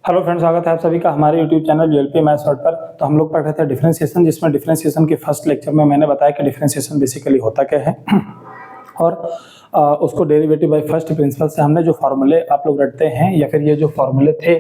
Hello friends, स्वागत है आप सभी का हमारे यूट्यूब चैनल यूएलपी मैथ्स वर्ड पर। तो हम लोग पढ़ रहे थे डिफरेंशिएशन, जिसमें डिफरेंशिएशन के फर्स्ट लेक्चर में मैंने बताया कि डिफरेंशिएशन बेसिकली होता क्या है और उसको डेरिवेटिव बाय फर्स्ट प्रिंसिपल से हमने जो फॉर्मूले आप लोग रटते हैं या फिर ये जो फॉर्मूले थे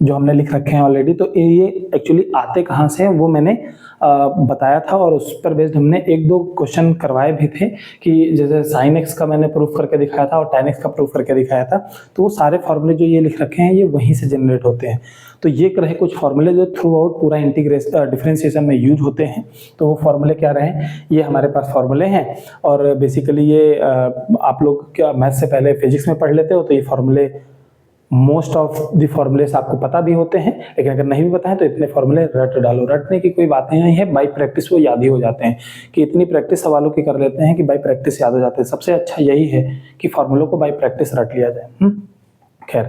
जो हमने लिख रखे हैं ऑलरेडी, तो ये एक्चुअली आते कहाँ से हैं वो मैंने बताया था और उस पर बेस्ड हमने एक दो क्वेश्चन करवाए भी थे कि जैसे साइन एक्स का मैंने प्रूफ करके दिखाया था और tan एक्स का प्रूफ करके दिखाया था। तो वो सारे फॉर्मूले जो ये लिख रखे हैं ये वहीं से जनरेट होते हैं। तो ये रहे कुछ फॉर्मूले जो थ्रू आउट पूरा इंटीग्रेशन डिफरेंशिएशन में यूज होते हैं। तो वो फॉर्मूले क्या रहे, ये हमारे पास फॉर्मूले हैं और बेसिकली ये आप लोग क्या मैथ से पहले फिजिक्स में पढ़ लेते हो तो ये फॉर्मूले मोस्ट ऑफ द फॉर्मूलेस आपको पता भी होते हैं, लेकिन अगर नहीं भी पता है तो इतने फॉर्मूले रट डालो। रटने की कोई बातें नहीं है, बाई प्रैक्टिस वो याद ही हो जाते हैं कि इतनी प्रैक्टिस सवालों की कर लेते हैं कि बाई प्रैक्टिस याद हो जाते हैं। सबसे अच्छा यही है कि फॉर्मूलों को बाई प्रैक्टिस रट लिया जाए। खैर,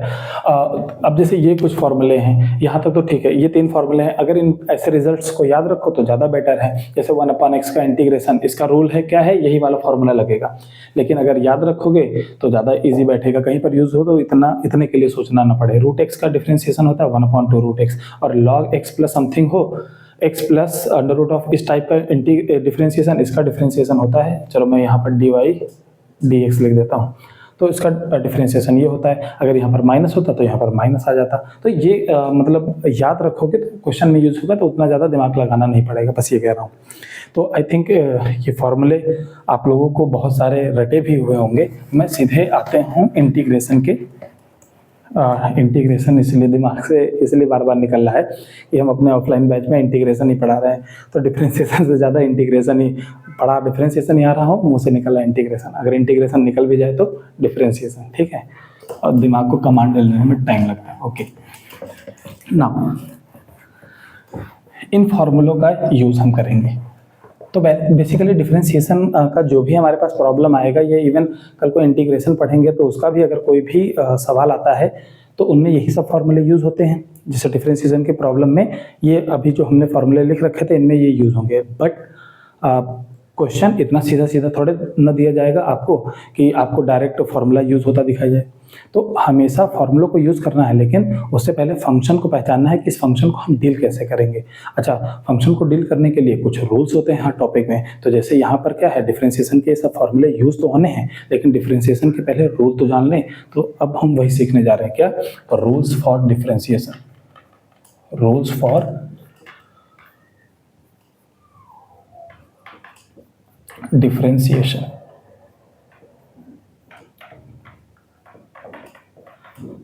अब जैसे ये कुछ फॉर्मूले हैं यहाँ तक तो ठीक है, ये तीन फॉर्मूले हैं। अगर इन ऐसे रिजल्ट्स को याद रखो तो ज़्यादा बेटर है। जैसे 1/x का इंटीग्रेशन, इसका रूल है क्या है, यही वाला फॉर्मूला लगेगा। लेकिन अगर याद रखोगे तो ज़्यादा इजी बैठेगा, कहीं पर यूज हो तो इतने के लिए सोचना ना पड़े। √x का डिफरेंशिएशन होता है 1/2√x, और log x प्लस समथिंग हो x प्लस √, इस टाइप का डिफरेंशिएशन, इसका डिफरेंशिएशन होता है। चलो मैं यहाँ पर dy/dx लिख देता हूँ। तो इसका डिफरेंशिएशन ये होता है। अगर यहाँ पर माइनस होता तो यहाँ पर माइनस आ जाता। तो ये मतलब याद रखोगे तो क्वेश्चन में यूज होगा, तो उतना ज़्यादा दिमाग लगाना नहीं पड़ेगा, बस ये कह रहा हूँ। तो आई थिंक ये फॉर्मूले आप लोगों को बहुत सारे रटे भी हुए होंगे। मैं सीधे आते हूँ इंटीग्रेशन के। इंटीग्रेशन इसलिए दिमाग से इसलिए बार बार निकल रहा है कि हम अपने ऑफलाइन बैच में इंटीग्रेशन ही पढ़ा रहे हैं, तो डिफरेंशिएशन से ज़्यादा इंटीग्रेशन ही पढ़ा। डिफरेंशिएशन ही आ रहा हूँ, मुंह से निकला इंटीग्रेशन। अगर इंटीग्रेशन निकल भी जाए तो डिफरेंशिएशन, ठीक है। और दिमाग को कमांड लेने में टाइम लगता है। ओके, नाउ इन फॉर्मूलों का यूज़ हम करेंगे। तो बेसिकली डिफरेंशिएशन का जो भी हमारे पास प्रॉब्लम आएगा, ये इवन कल को इंटीग्रेशन पढ़ेंगे तो उसका भी अगर कोई भी सवाल आता है तो उनमें यही सब फॉर्मूले यूज़ होते हैं। जैसे डिफरेंशिएशन के प्रॉब्लम में ये अभी जो हमने फॉर्मूले लिख रखे थे इनमें ये यूज़ होंगे। बट क्वेश्चन इतना सीधा सीधा थोड़े न दिया जाएगा आपको कि आपको डायरेक्ट फॉर्मूला यूज़ होता दिखाई जाए। तो हमेशा फॉर्मूलों को यूज़ करना है, लेकिन उससे पहले फंक्शन को पहचानना है कि इस फंक्शन को हम डील कैसे करेंगे। अच्छा, फंक्शन को डील करने के लिए कुछ रूल्स होते हैं हर टॉपिक में। तो जैसे यहाँ पर क्या है, डिफरेंशिएशन के सब फॉर्मूले यूज़ तो होने हैं, लेकिन डिफरेंशिएशन के पहले रूल तो जान लें। तो अब हम वही सीखने जा रहे हैं, क्या, तो rules for differentiation. Rules for differentiation.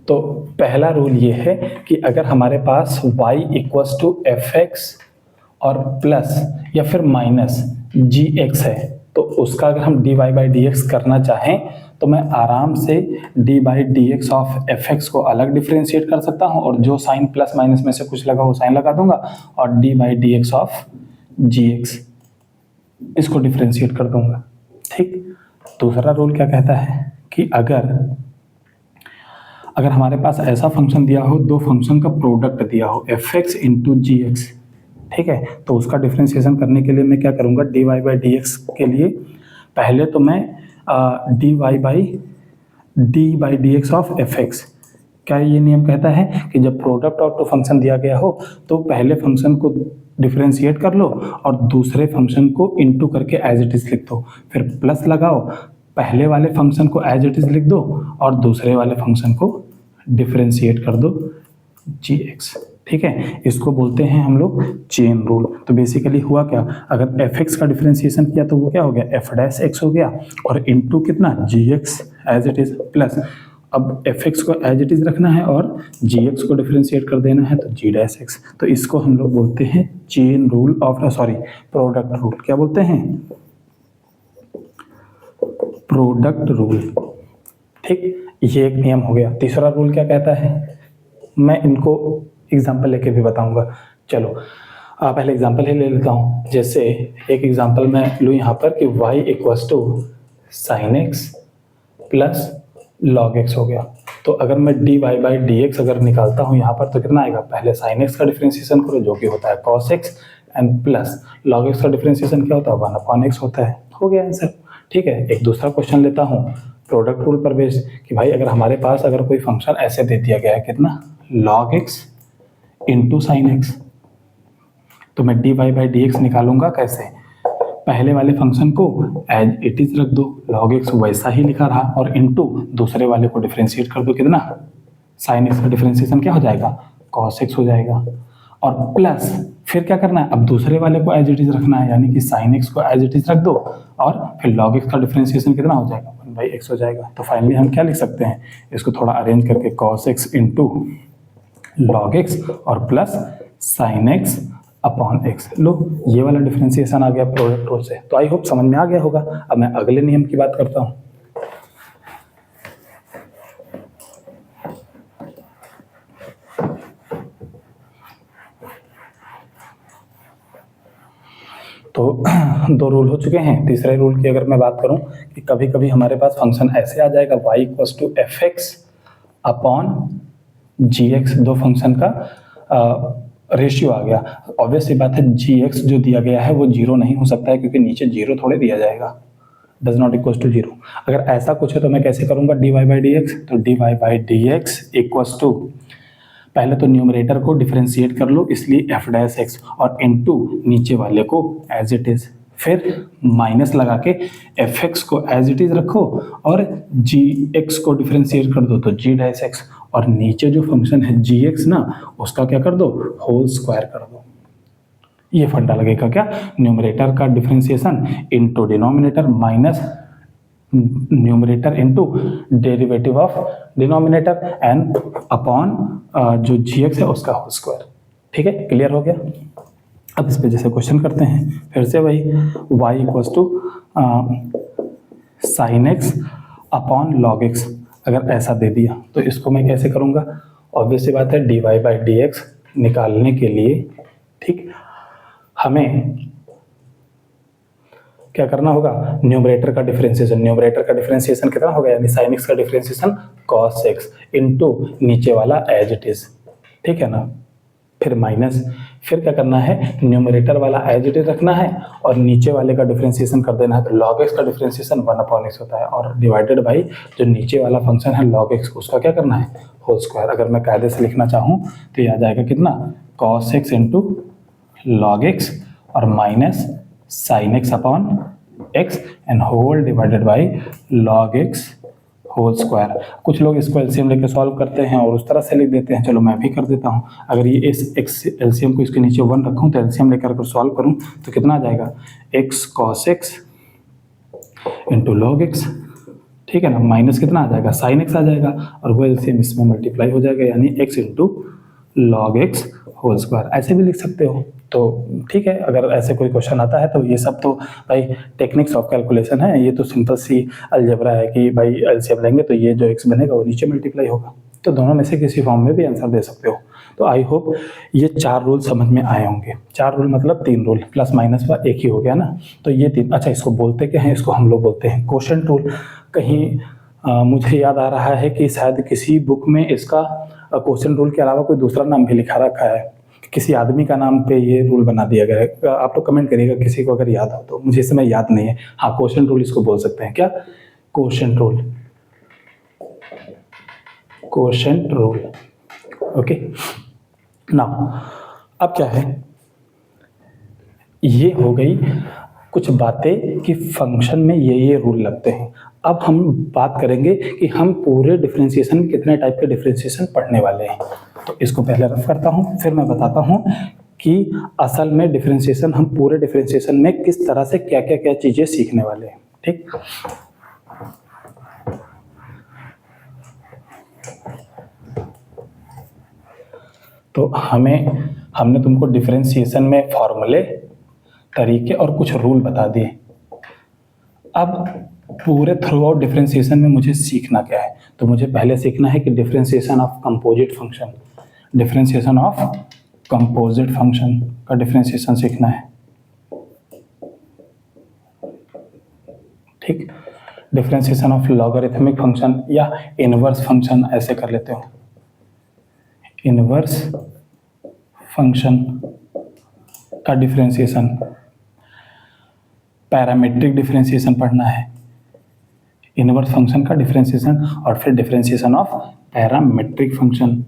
तो पहला रूल ये है कि अगर हमारे पास y = fx और प्लस या फिर माइनस gx है, तो उसका अगर हम dy/dx करना चाहें तो मैं आराम से dy/dx ऑफ fx को अलग डिफरेंशिएट कर सकता हूं और जो साइन प्लस माइनस में से कुछ लगा वो साइन लगा दूंगा, और dy/dx ऑफ gx इसको डिफरेंशिएट कर दूंगा। ठीक। दूसरा रूल क्या कहता है कि अगर हमारे पास ऐसा फंक्शन दिया हो, दो फंक्शन का प्रोडक्ट दिया हो fx × gx, ठीक है, तो उसका डिफरेंशिएशन करने के लिए मैं क्या करूंगा, dy/dx के लिए पहले तो मैं dy/dx ऑफ fx, क्या ये नियम कहता है कि जब प्रोडक्ट ऑफ टू फंक्शन दिया गया हो तो पहले फंक्शन को डिफरेंशिएट कर लो और दूसरे फंक्शन को इनटू करके एज इट इज लिख दो, फिर प्लस लगाओ, पहले वाले फंक्शन को एज इट इज लिख दो और दूसरे वाले फंक्शन को डिफरेंशिएट कर दो gx, ठीक है। इसको बोलते हैं हम लोग चेन रूल। तो बेसिकली हुआ क्या, अगर fx का डिफरेंशिएशन किया तो वो क्या हो गया, f' हो गया, और इनटू कितना, gx as it is, plus अब fx को एज इट इज रखना है और gx को डिफरेंशिएट कर देना है, तो g'(x). तो इसको हम लोग बोलते हैं chain rule of product rule. क्या बोलते हैं, प्रोडक्ट रूल। ठीक, ये एक नियम हो गया। तीसरा रूल क्या कहता है, मैं इनको एग्जाम्पल लेके भी बताऊंगा। चलो पहले एग्जाम्पल ही ले लेता हूँ। जैसे एक एग्जाम्पल मैं लूँ यहाँ पर कि y = sin x plus log x हो गया। तो अगर मैं dy/dx अगर निकालता हूँ यहाँ पर तो कितना आएगा, पहले sin x का डिफरेंशिएशन करो जो कि होता है cos x, and plus log x का डिफरेंशिएशन क्या होता है, 1/x होता है। हो गया आंसर। ठीक है, एक दूसरा क्वेश्चन लेता हूँ प्रोडक्ट रूल पर बेस्ड कि भाई अगर हमारे पास अगर कोई फंक्शन ऐसे दे दिया गया है, कितना, log x into sine x. तो मैं dy बाई डी एक्स निकालूंगा कैसे, पहले वाले फंक्शन को एज इट इज रख दो, log x वैसा ही लिखा रहा, और इंटू दूसरे वाले को डिफरेंशिएट कर दो, कितना, साइन एक्स का डिफरेंशिएशन क्या हो जाएगा, cos x हो जाएगा, और प्लस फिर क्या करना है, अब दूसरे वाले को एज इट इज रखना है, यानी कि साइन एक्स को एज इट इज रख दो, और फिर log x का डिफरेंशिएशन कितना हो जाएगा, 1/x हो जाएगा। तो फाइनली हम क्या लिख सकते हैं, इसको थोड़ा अरेंज करके cos x into log x और plus sin x upon x। लो ये वाला डिफरेंशिएशन आ गया प्रोडक्ट रूल से। तो आई होप समझ में आ गया होगा। अब मैं अगले नियम की बात करता हूँ। तो दो रूल हो चुके हैं। तीसरे रूल की अगर मैं बात करूं कि कभी कभी हमारे पास फंक्शन ऐसे आ जाएगा y equals to F X upon G X, दो फंक्शन का रेशियो आ गया। ऑब्वियस सी बात है जी एक्स जो दिया गया है वो जीरो नहीं हो सकता है, क्योंकि नीचे जीरो थोड़े दिया जाएगा, does not equals to zero. अगर ऐसा कुछ है तो मैं कैसे करूंगा, D Y by D X, तो D Y by D X equals to, पहले तो न्यूमरेटर को डिफरेंशिएट कर लो, इसलिए एफ डैश एक्स, और इनटू नीचे वाले को एज इट इज, फिर माइनस लगा के एफ एक्स को एज इट इज रखो और जी एक्स को डिफरेंशिएट कर दो तो जी डैश एक्स, और नीचे जो फंक्शन है जी एक्स ना, उसका क्या कर दो, होल स्क्वायर कर दो। ये फंडा लगेगा क्या, न्यूमरेटर का differentiation into denominator minus numerator into derivative of denominator and upon जो जी एक्स है उसका होल स्क्वायर। ठीक है, क्लियर हो गया। अब इस पे जैसे क्वेश्चन करते हैं, फिर से वही y equals to sine X upon log X, अगर ऐसा दे दिया तो इसको मैं कैसे करूँगा, ऑब्वियस सी बात है D Y by D X निकालने के लिए, ठीक, हमें क्या करना होगा, न्यूमरेटर का डिफरेंशिएशन कितना होगा, यानी साइन एक्स का डिफरेंशिएशन कॉस एक्स इनटू नीचे वाला एज इट इज, ठीक है ना, फिर माइनस, फिर क्या करना है, न्यूमरेटर वाला एज इट इज रखना है और नीचे वाले का डिफरेंशिएशन कर देना है। तो log x का डिफरेंशिएशन 1/x होता है और डिवाइडेड बाई जो नीचे वाला फंक्शन है log x, उसका क्या करना है, होल स्क्वायर। अगर मैं कायदे से लिखना चाहूँ तो ये आ जाएगा कितना, cos x into log x और minus sine X upon X and whole divided by log x whole square. कुछ लोग इसको एलसीएम लेके सॉल्व करते हैं और उस तरह से लिख देते हैं, चलो मैं भी कर देता हूँ। अगर ये इस एक्स एलसीएम को इसके नीचे 1 रखूँ तो एलसीएम लेकर अगर सॉल्व करूँ तो कितना आ जाएगा, x cos x into log x, ठीक है ना, माइनस कितना आ जाएगा, साइन एक्स आ जाएगा और वो एलसीएम इसमें मल्टीप्लाई हो जाएगा, यानी x into log X whole square. ऐसे भी लिख सकते हो। तो ठीक है, अगर ऐसे कोई क्वेश्चन आता है तो ये सब तो भाई टेक्निक्स ऑफ कैलकुलेशन है, ये तो सिंपल सी अलजेब्रा है कि भाई एलसीएम लेंगे तो ये जो एक्स बनेगा वो नीचे मल्टीप्लाई होगा। तो दोनों में से किसी फॉर्म में भी आंसर दे सकते हो। तो आई होप ये 4 रूल समझ में आए होंगे। 4 रूल मतलब 3 रूल प्लस माइनस का एक ही हो गया ना। तो ये 3, अच्छा इसको बोलते क्या है, इसको हम लोग बोलते हैं क्वोशंट रूल। कहीं मुझे याद आ रहा है कि शायद किसी बुक में इसका क्वोशंट रूल के अलावा कोई दूसरा नाम भी लिखा रखा है, किसी आदमी का नाम पे ये रूल बना दिया गया है। आप लोग कमेंट करिएगा किसी को अगर याद हो तो, मुझे इस समय याद नहीं है। हाँ, क्वोशंट रूल इसको बोल सकते हैं। क्या, quotient rule, quotient rule. Okay, now अब क्या है, ये हो गई कुछ बातें कि फंक्शन में ये रूल लगते हैं। अब हम बात करेंगे कि हम पूरे डिफरेंशिएशन में कितने टाइप के डिफरेंशिएशन पढ़ने वाले हैं। तो इसको पहले रफ करता हूँ, फिर मैं बताता हूँ कि असल में डिफरेंशिएशन, हम पूरे डिफरेंशिएशन में किस तरह से क्या क्या क्या चीज़ें सीखने वाले हैं। ठीक, तो हमने तुमको डिफरेंशिएशन में फॉर्मूले, तरीके और कुछ रूल बता दिए। अब पूरे थ्रू आउट डिफरेंशिएशन में मुझे सीखना क्या है, तो मुझे पहले सीखना है कि differentiation of composite function, differentiation of composite function का डिफरेंशिएशन सीखना है। ठीक, डिफरेंशिएशन ऑफ लॉगरिथमिक फंक्शन या इनवर्स फंक्शन, ऐसे कर लेते हो, इनवर्स फंक्शन का डिफरेंशिएशन। पैरामीट्रिक डिफरेंशिएशन पढ़ना है, इनवर्स फंक्शन का डिफरेंशिएशन, और फिर differentiation of parametric function.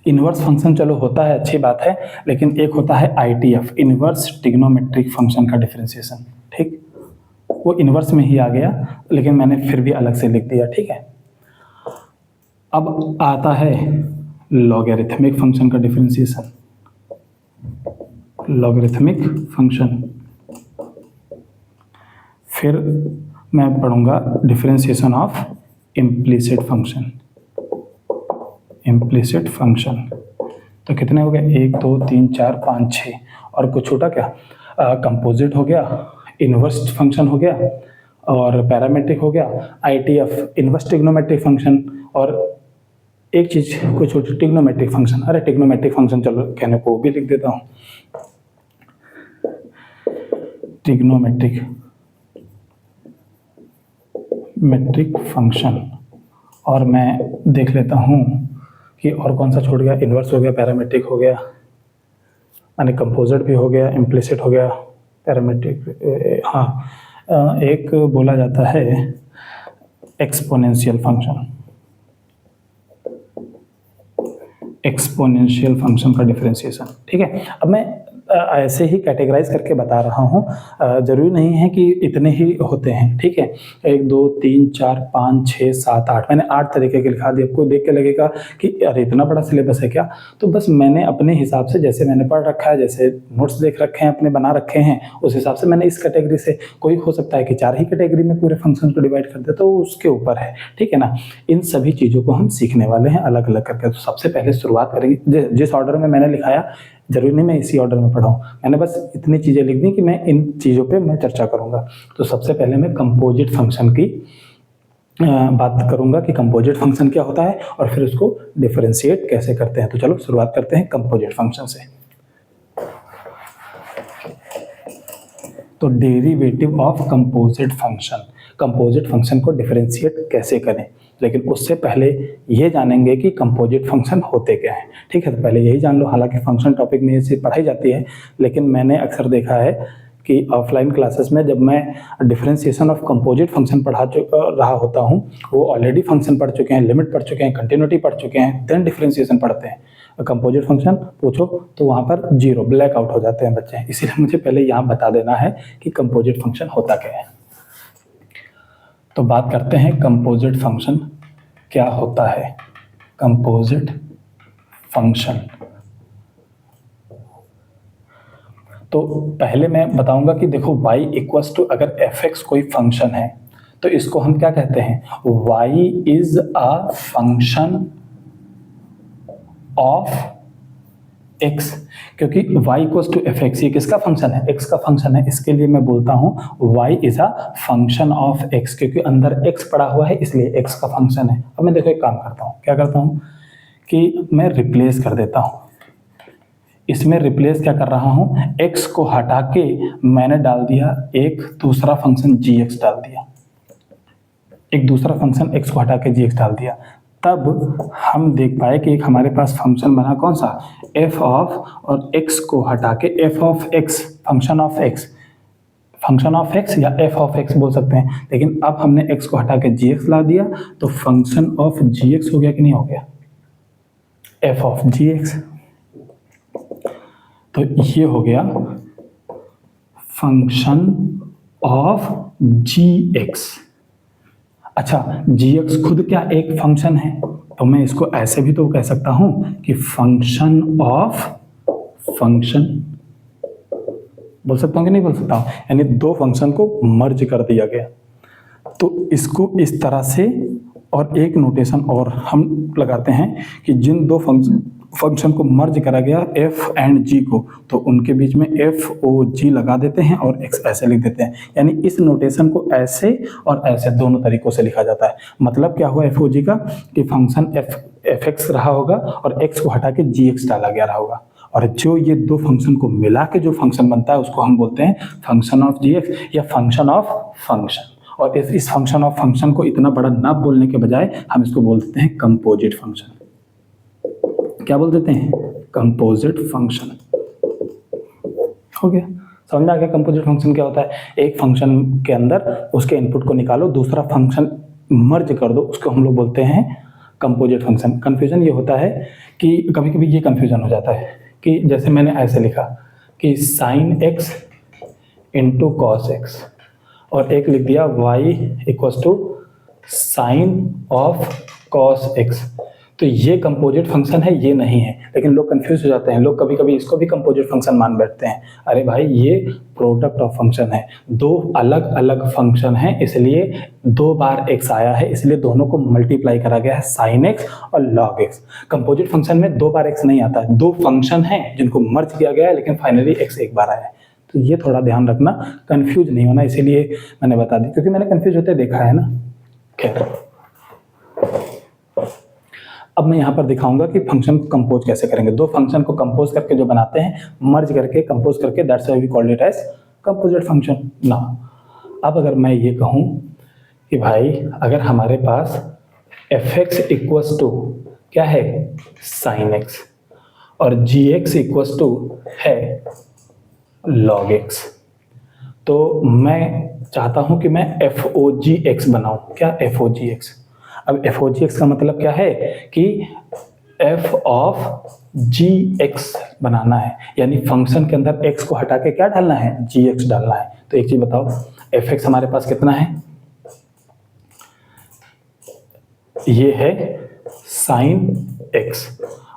Inverse function चलो होता है, अच्छी बात है, लेकिन एक होता है ITF, इन्वर्स ट्रिग्नोमेट्रिक फंक्शन का डिफरेंशिएशन। ठीक, वो इन्वर्स में ही आ गया, लेकिन मैंने फिर भी अलग से लिख दिया। ठीक है, अब आता है लॉगरिथमिक फंक्शन का डिफरेंशिएशन। लॉगरिथमिक फंक्शन, फिर मैं पढ़ूंगा differentiation of implicit function. Implicit function तो कितने हो गए, 1 2 3 4 5 6, और कुछ छूटा क्या, कंपोजिट हो गया, इन्वर्स फंक्शन हो गया, और पैरामेट्रिक हो गया, ITF इन्वर्स ट्रिग्नोमेट्रिक फंक्शन, और एक चीज कुछ छोटी ट्रिग्नोमेट्रिक फंक्शन। अरे ट्रिग्नोमेट्रिक फंक्शन चलो कहने को भी लिख देता हूँ, ट्रिग्नोमेट्रिक मेट्रिक फंक्शन। और मैं देख लेता हूँ कि और कौन सा छूट गया, इन्वर्स हो गया, पैरामेट्रिक हो गया, माने कंपोजिट भी हो गया, इम्प्लिसिट हो गया, पैरामेट्रिक, हाँ एक बोला जाता है एक्सपोनेंशियल फंक्शन। एक्सपोनेंशियल फंक्शन का डिफरेंशिएशन। ठीक है, अब मैं ऐसे ही कैटेगराइज करके बता रहा हूँ, जरूरी नहीं है कि इतने ही होते हैं। ठीक है, 1 2 3 4 5 6 7 8, मैंने 8 तरीके के लिखा दिए। आपको देख के लगेगा कि अरे इतना बड़ा सिलेबस है क्या, तो बस मैंने अपने हिसाब से, जैसे मैंने पढ़ रखा है, जैसे नोट्स देख रखे हैं अपने बना रखे हैं, उस हिसाब से मैंने इस कैटेगरी से, कोई हो सकता है कि 4 ही कैटेगरी में पूरे फंक्शन को डिवाइड कर दे, तो उसके ऊपर है। ठीक है ना, इन सभी चीज़ों को हम सीखने वाले हैं अलग अलग करके। तो सबसे पहले शुरुआत करेंगे, जिस ऑर्डर में मैंने लिखाया, जरूरी नहीं मैं इसी ऑर्डर में पढ़ाऊँ, मैंने बस इतनी चीज़ें लिख दी कि मैं इन चीज़ों पे मैं चर्चा करूँगा। तो सबसे पहले मैं कंपोजिट फंक्शन की बात करूँगा कि कंपोजिट फंक्शन क्या होता है और फिर उसको डिफरेंशिएट कैसे करते हैं। तो चलो शुरुआत करते हैं कंपोजिट फंक्शन से। तो derivative of composite function, composite function को डिफरेंशिएट कैसे करें, लेकिन उससे पहले ये जानेंगे कि कंपोजिट फंक्शन होते क्या हैं। ठीक है, तो पहले यही जान लो। हालांकि फंक्शन टॉपिक में ये पढ़ाई जाती है, लेकिन मैंने अक्सर देखा है कि ऑफलाइन क्लासेस में जब मैं डिफरेंशिएशन ऑफ कंपोजिट फंक्शन पढ़ा रहा होता हूँ, वो ऑलरेडी फंक्शन पढ़ चुके हैं, लिमिट पढ़ चुके हैं, कंटिन्यूटी पढ़ चुके हैं, देन डिफरेंशिएशन पढ़ते हैं। कंपोजिट फंक्शन पूछो तो वहाँ पर जीरो ब्लैक आउट हो जाते हैं बच्चे। इसीलिए मुझे पहले यहाँ बता देना है कि कंपोजिट फंक्शन होता क्या है। तो बात करते हैं कंपोजिट फंक्शन क्या होता है। कंपोजिट फंक्शन, तो पहले मैं बताऊंगा कि देखो y इक्वल्स टू, अगर fx कोई फंक्शन है तो इसको हम क्या कहते हैं, y is a function of x, क्योंकि y इक्वल्स टू fx, ये किसका फंक्शन है, x का फंक्शन है, इसके लिए मैं बोलता हूँ y is a function of x, क्योंकि अंदर x पड़ा हुआ है इसलिए x का फंक्शन है। अब मैं देखो एक काम करता हूँ, क्या करता हूँ कि मैं रिप्लेस कर देता हूँ, इसमें रिप्लेस क्या कर रहा हूँ, x को हटा के मैंने डाल दिया एक दूसरा फंक्शन gx डाल दिया, एक दूसरा फंक्शन x को हटा के gx डाल दिया। तब हम देख पाए कि एक हमारे पास फंक्शन बना कौन सा, f ऑफ, और x को हटा के f of x, function of x, function of x या f ऑफ x बोल सकते हैं। लेकिन अब हमने x को हटा के gx ला दिया तो फंक्शन ऑफ gx हो गया कि नहीं हो गया, f ऑफ gx। तो ये हो गया फंक्शन ऑफ gx। अच्छा, gx खुद क्या एक फंक्शन है, तो मैं इसको ऐसे भी तो कह सकता हूं कि फंक्शन ऑफ फंक्शन बोल सकता हूं कि नहीं बोल सकता हूं, यानी दो फंक्शन को मर्ज कर दिया गया। तो इसको इस तरह से, और एक नोटेशन और हम लगाते हैं कि जिन दो फंक्शन को मर्ज करा गया f एंड g को, तो उनके बीच में f o g लगा देते हैं और x ऐसे लिख देते हैं। यानी इस नोटेशन को ऐसे और ऐसे दोनों तरीकों से लिखा जाता है। मतलब क्या हुआ f o g का, कि फंक्शन fx रहा होगा और x को हटा के gx डाला गया रहा होगा, और जो ये दो फंक्शन को मिला के जो फंक्शन बनता है उसको हम बोलते हैं फंक्शन ऑफ gx या फंक्शन ऑफ फंक्शन। और इस फंक्शन ऑफ फंक्शन को इतना बड़ा ना बोलने के बजाय हम इसको बोल देते हैं कंपोजिट फंक्शन। क्या बोल देते हैं, कंपोजिट फंक्शन। हो गया, समझ में आ गया कंपोजिट फंक्शन क्या होता है। एक फंक्शन के अंदर उसके इनपुट को निकालो, दूसरा फंक्शन मर्ज कर दो, उसको हम लोग बोलते हैं कंपोजिट फंक्शन। कन्फ्यूजन ये होता है कि कभी कभी ये कन्फ्यूजन हो जाता है कि जैसे मैंने ऐसे लिखा कि sine X into cos X, और एक लिख दिया y equals to sine of cos X, तो ये कंपोजिट फंक्शन है, ये नहीं है। लेकिन लोग कंफ्यूज हो जाते हैं, लोग कभी कभी इसको भी कंपोजिट फंक्शन मान बैठते हैं। अरे भाई, ये प्रोडक्ट ऑफ फंक्शन है, दो अलग अलग फंक्शन है, इसलिए 2 बार x आया है, इसलिए दोनों को मल्टीप्लाई करा गया है, साइन एक्स और लॉग एक्स। कंपोजिट फंक्शन में 2 बार x नहीं आता है, 2 फंक्शन हैं जिनको मर्ज किया गया है, लेकिन फाइनली x एक बार आया है। तो ये थोड़ा ध्यान रखना, कंफ्यूज नहीं होना, इसीलिए मैंने बता दी, क्योंकि मैंने कंफ्यूज होते देखा है ना। खैर, अब मैं यहाँ पर दिखाऊंगा कि फंक्शन को कंपोज कैसे करेंगे। 2 फंक्शन को कंपोज करके जो बनाते हैं, मर्ज करके कंपोज करके, that's why we called it as composite function. Now अब अगर मैं ये कहूँ कि भाई अगर हमारे पास fx इक्वल्स टू क्या है, साइन एक्स, और gx इक्वल्स टू है log x, तो मैं चाहता हूँ कि मैं FOGX बनाऊँ। क्या FOGX? अब FOGX का मतलब क्या है कि f ऑफ gx बनाना है, यानी फंक्शन के अंदर x को हटा के क्या डालना है, gx डालना है। तो एक चीज बताओ, fx हमारे पास कितना है, ये है sin x,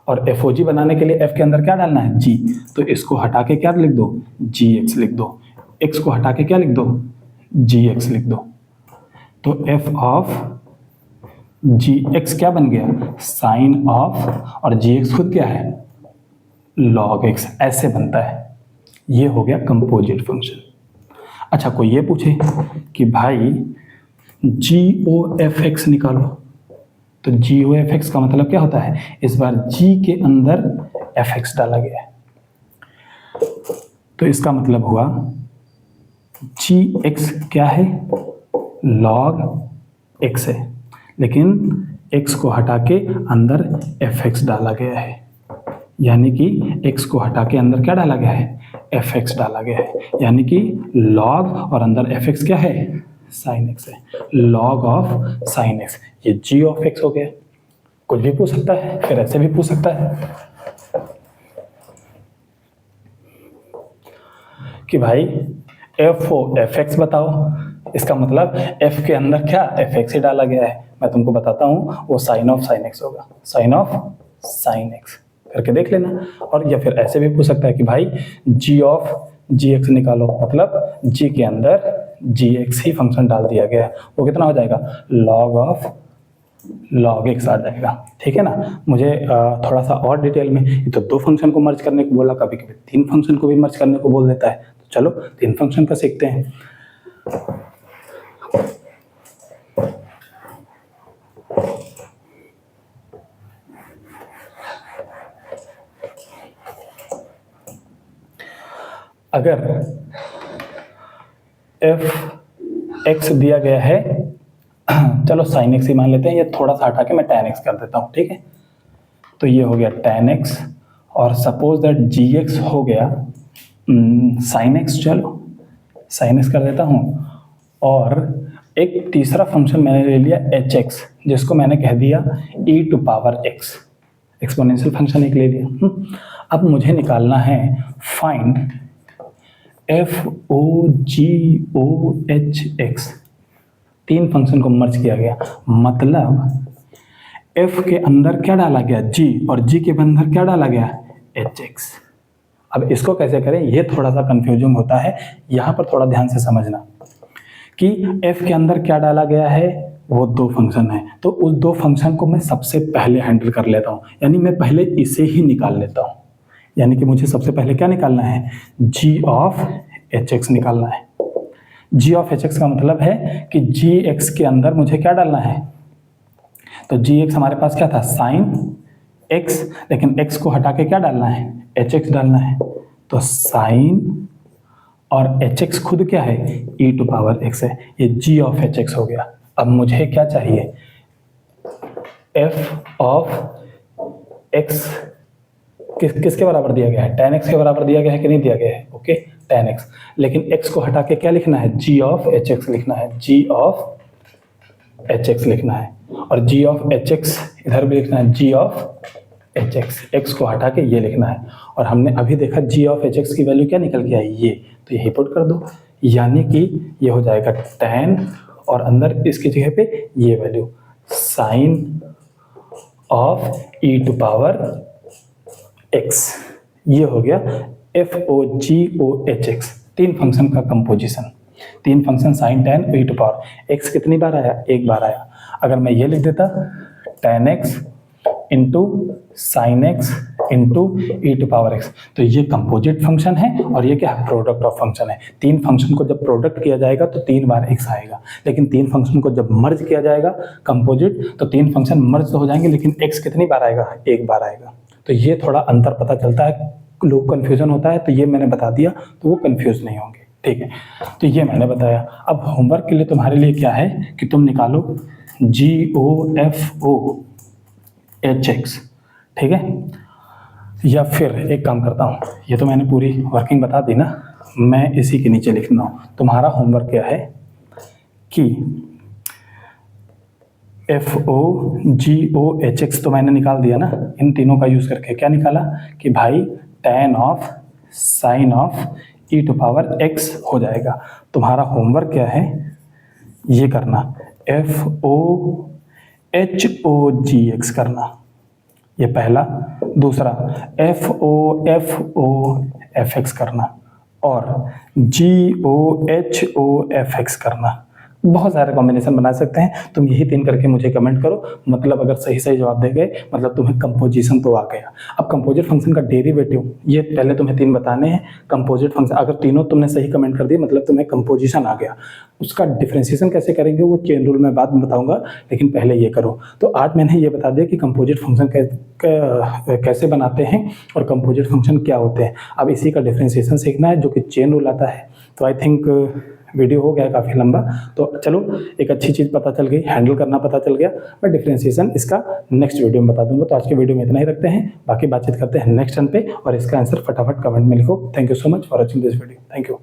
और FOG बनाने के लिए f के अंदर क्या डालना है, g, तो इसको हटा के क्या लिख दो, gx लिख दो, x को हटा के क्या लिख दो, gx लिख दो। तो f ऑफ gx क्या बन गया, साइन ऑफ, और gx खुद क्या है, log x, ऐसे बनता है। ये हो गया कंपोजिट फंक्शन। अच्छा, कोई ये पूछे कि भाई GOFX निकालो, तो GOFX का मतलब क्या होता है, इस बार g के अंदर fx डाला गया है, तो इसका मतलब हुआ gx क्या है, log x है, लेकिन x को हटा के अंदर fx डाला गया है, यानी कि x को हटा के अंदर क्या डाला गया है, fx डाला गया है, यानी कि log और अंदर fx क्या है, sin x है, log ऑफ sin x, ये g ऑफ x हो गया। कुछ भी पूछ सकता है, फिर ऐसे भी पूछ सकता है कि भाई fx बताओ, इसका मतलब f के अंदर क्या, fx ही डाला गया है। मैं तुमको बताता हूँ, वो साइन ऑफ साइन एक्स होगा, साइन ऑफ साइन एक्स करके देख लेना। और या फिर ऐसे भी पूछ सकता है कि भाई g ऑफ gx निकालो, मतलब g के अंदर gx ही फंक्शन डाल दिया गया है, वो कितना हो जाएगा, log ऑफ log x आ जाएगा। ठीक है ना। मुझे थोड़ा सा और डिटेल में, ये तो 2 फंक्शन को मर्ज करने को बोला, कभी कभी 3 फंक्शन को भी मर्ज करने को बोल देता है, तो चलो 3 फंक्शन का सीखते हैं। अगर fx दिया गया है, चलो sin x ही मान लेते हैं, ये थोड़ा सा हटा के मैं tan x कर देता हूँ, ठीक है। तो ये हो गया tan x, और सपोज दैट gx हो गया sin x, चलो sin x कर देता हूँ। और एक तीसरा फंक्शन मैंने ले लिया hx, जिसको मैंने कह दिया e to power x, exponential function एक ले लिया। अब मुझे निकालना है फाइंड FOGOHX, 3 फंक्शन को मर्ज किया गया, मतलब f के अंदर क्या डाला गया, g, और g के अंदर क्या डाला गया, hx। अब इसको कैसे करें, ये थोड़ा सा कंफ्यूजिंग होता है, यहाँ पर थोड़ा ध्यान से समझना कि f के अंदर क्या डाला गया है, वो 2 फंक्शन है, तो उस 2 फंक्शन को मैं सबसे पहले हैंडल कर लेता हूँ, यानी मैं पहले इसे ही निकाल लेता हूँ। यानी कि मुझे सबसे पहले क्या निकालना है, g ऑफ hx निकालना है। g ऑफ hx का मतलब है कि gx के अंदर मुझे क्या डालना है, तो gx हमारे पास क्या था, साइन x, लेकिन x को हटा के क्या डालना है, hx डालना है, तो साइन और hx खुद क्या है, e टू पावर x है, ये g ऑफ hx हो गया। अब मुझे क्या चाहिए, f ऑफ x किसके बराबर दिया गया है, tan x के बराबर दिया गया है कि नहीं दिया गया है, ओके, tan x, लेकिन x को हटा के क्या लिखना है, g ऑफ hx लिखना है, g ऑफ एच एक्स लिखना है, और जी ऑफ एच एक्स इधर भी लिखना है, जी ऑफ एच एक्स, एक्स को हटा के ये लिखना है। और हमने अभी देखा जी ऑफ एच एक्स की वैल्यू क्या निकल के आई, ये, तो यही पुट कर दो, यानी कि ये हो जाएगा tan, और अंदर इसकी जगह पे ये value sine of E to power X, ये हो गया F O G O H X. तीन फंक्शन का कंपोजिशन, तीन function sine tan E to power X कितनी बार आया, एक बार आया। अगर मैं ये लिख देता tan x into sine X into E to power X, तो ये कंपोजिट फंक्शन है और ये क्या है, प्रोडक्ट ऑफ फंक्शन है। तीन फंक्शन को जब प्रोडक्ट किया जाएगा तो 3 बार x आएगा, लेकिन तीन फंक्शन को जब मर्ज किया जाएगा कंपोजिट, तो तीन फंक्शन मर्ज तो हो जाएंगे लेकिन x कितनी बार आएगा, एक बार आएगा। तो ये थोड़ा अंतर पता चलता है, लोग कन्फ्यूजन होता है, तो ये मैंने बता दिया तो वो कन्फ्यूज नहीं होंगे, ठीक है। तो ये मैंने बताया। अब होमवर्क के लिए तुम्हारे लिए क्या है कि तुम निकालो GOFO HX, ठीक है। या फिर एक काम करता हूँ, ये तो मैंने पूरी वर्किंग बता दी ना, मैं इसी के नीचे लिखना हूँ। तुम्हारा होमवर्क क्या है कि FOGOHX तो मैंने निकाल दिया ना, इन तीनों का यूज़ करके क्या निकाला कि भाई tan of sine of E to power x हो जाएगा। तुम्हारा होमवर्क क्या है, ये करना FOHOGX करना, ये पहला। दूसरा FOFOFX करना और GOHOFX करना। बहुत सारे कॉम्बिनेशन बना सकते हैं, तुम यही तीन करके मुझे कमेंट करो। मतलब अगर सही सही जवाब दे गए मतलब तुम्हें कंपोजिशन तो आ गया। अब कंपोजिट फंक्शन का डेरिवेटिव, ये पहले तुम्हें तीन बताने हैं। कंपोजिट फंक्शन अगर तीनों तुमने सही कमेंट कर दिए मतलब तुम्हें कंपोजिशन आ गया। उसका डिफ्रेंशिएशन कैसे करेंगे वो चेन रूल में बाद में बताऊंगा, लेकिन पहले ये करो। तो आज मैंने ये बता दिया कि कंपोजिट फंक्शन कैसे बनाते हैं और कंपोजिट फंक्शन क्या होते हैं। अब इसी का डिफ्रेंशिएशन सीखना है जो कि चेन रूल आता है। तो आई थिंक वीडियो हो गया काफ़ी लंबा, तो चलो एक अच्छी चीज़ पता चल गई, हैंडल करना पता चल गया। मैं डिफ्रेंशिएशन इसका नेक्स्ट वीडियो में बता दूंगा। तो आज के वीडियो में इतना ही रखते हैं, बाकी बातचीत करते हैं नेक्स्ट टर्न पे। और इसका आंसर फटाफट कमेंट में लिखो। Thank you so much for watching this video. Thank you.